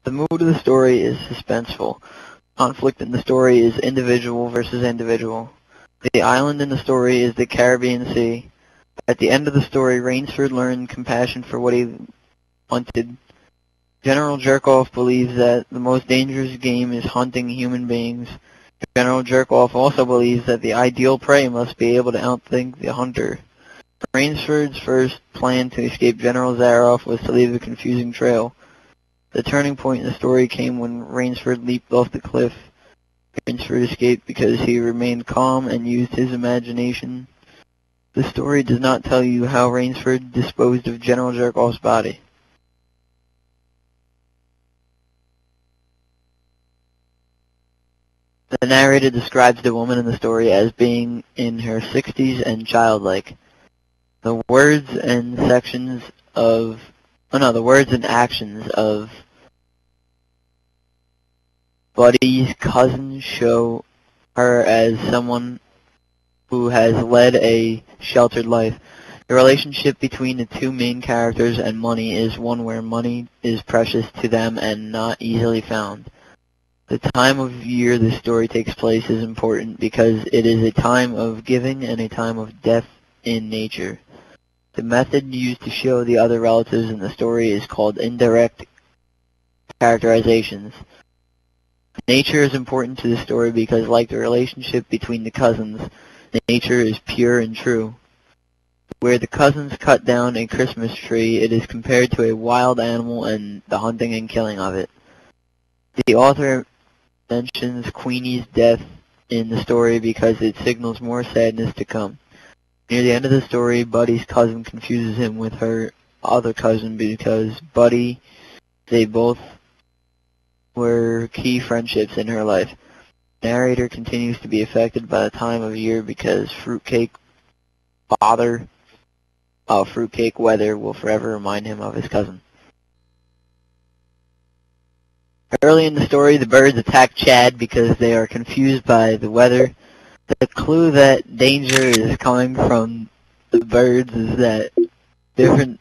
The mood of the story is suspenseful. Conflict in the story is individual versus individual. The island in the story is the Caribbean Sea. At the end of the story, Rainsford learned compassion for what he wanted. General Jerkoff believes that the most dangerous game is hunting human beings. General Jerkoff also believes that the ideal prey must be able to outthink the hunter. Rainsford's first plan to escape General Zaroff was to leave a confusing trail. The turning point in the story came when Rainsford leaped off the cliff. Rainsford escaped because he remained calm and used his imagination. The story does not tell you how Rainsford disposed of General Jerkoff's body. The narrator describes the woman in the story as being in her 60s and childlike. The words and actions of Buddy's cousin show her as someone who has led a sheltered life. The relationship between the two main characters and money is one where money is precious to them and not easily found. The time of year this story takes place is important because it is a time of giving and a time of death in nature. The method used to show the other relatives in the story is called indirect characterizations. Nature is important to the story because, like the relationship between the cousins, nature is pure and true. Where the cousins cut down a Christmas tree, it is compared to a wild animal and the hunting and killing of it. The author mentions Queenie's death in the story because it signals more sadness to come. Near the end of the story, Buddy's cousin confuses him with her other cousin because they both were key friendships in her life. The narrator continues to be affected by the time of year because fruitcake weather will forever remind him of his cousin. Early in the story, the birds attack Chad because they are confused by the weather. The clue that danger is coming from the birds is that different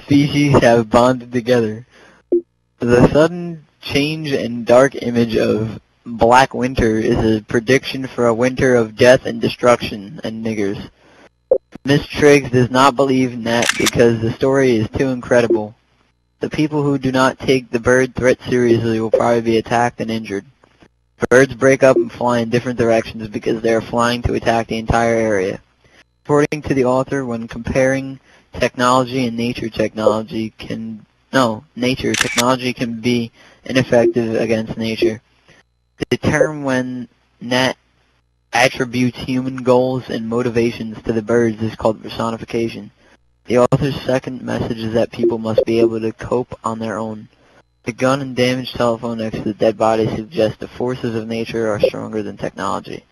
species have bonded together. The sudden change and dark image of Black Winter is a prediction for a winter of death and destruction and niggers. Miss Triggs does not believe Nat because the story is too incredible. The people who do not take the bird threat seriously will probably be attacked and injured. Birds break up and fly in different directions because they are flying to attack the entire area. According to the author, when comparing technology and nature, technology can be ineffective against nature. The term when Nat attributes human goals and motivations to the birds is called personification. The author's second message is that people must be able to cope on their own. The gun and damaged telephone next to the dead body suggest the forces of nature are stronger than technology.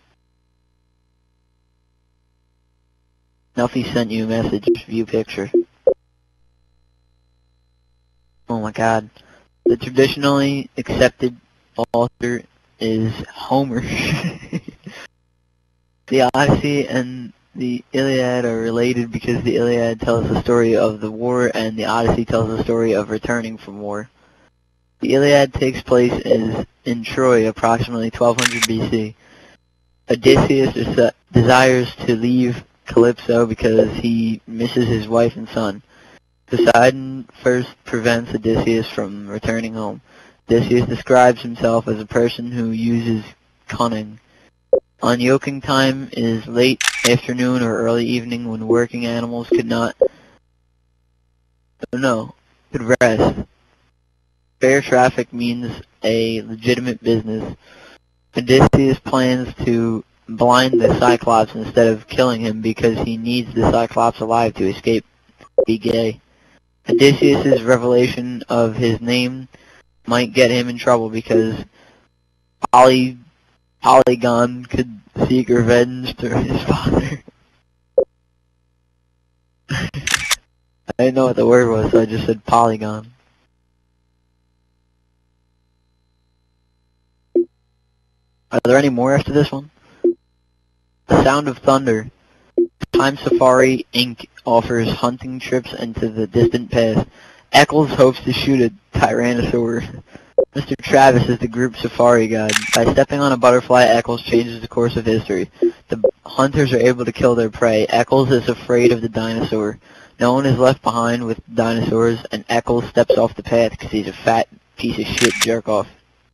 Nuffy sent you a message. View picture. Oh my god. The traditionally accepted author is Homer. The Odyssey and the Iliad are related because the Iliad tells the story of the war and the Odyssey tells the story of returning from war. The Iliad takes place in Troy, approximately 1200 BC. Odysseus desires to leave Calypso because he misses his wife and son. Poseidon first prevents Odysseus from returning home. Odysseus describes himself as a person who uses cunning. Unyoking time is late afternoon or early evening when working animals could rest. Fair traffic means a legitimate business. Odysseus plans to blind the Cyclops instead of killing him because he needs the Cyclops alive to escape. Be gay. Odysseus' revelation of his name might get him in trouble because Polygon could seek revenge through his father. I didn't know what the word was, so I just said Polygon. Are there any more after this one? The Sound of Thunder. Time Safari Inc. offers hunting trips into the distant past. Eccles hopes to shoot a Tyrannosaur. Mr. Travis is the group safari guide. By stepping on a butterfly, Eccles changes the course of history. The hunters are able to kill their prey. Eccles is afraid of the dinosaur. No one is left behind with dinosaurs, and Eccles steps off the path because he's a fat piece of shit jerk-off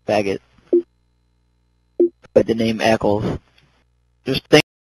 faggot. By the name Eccles. Just think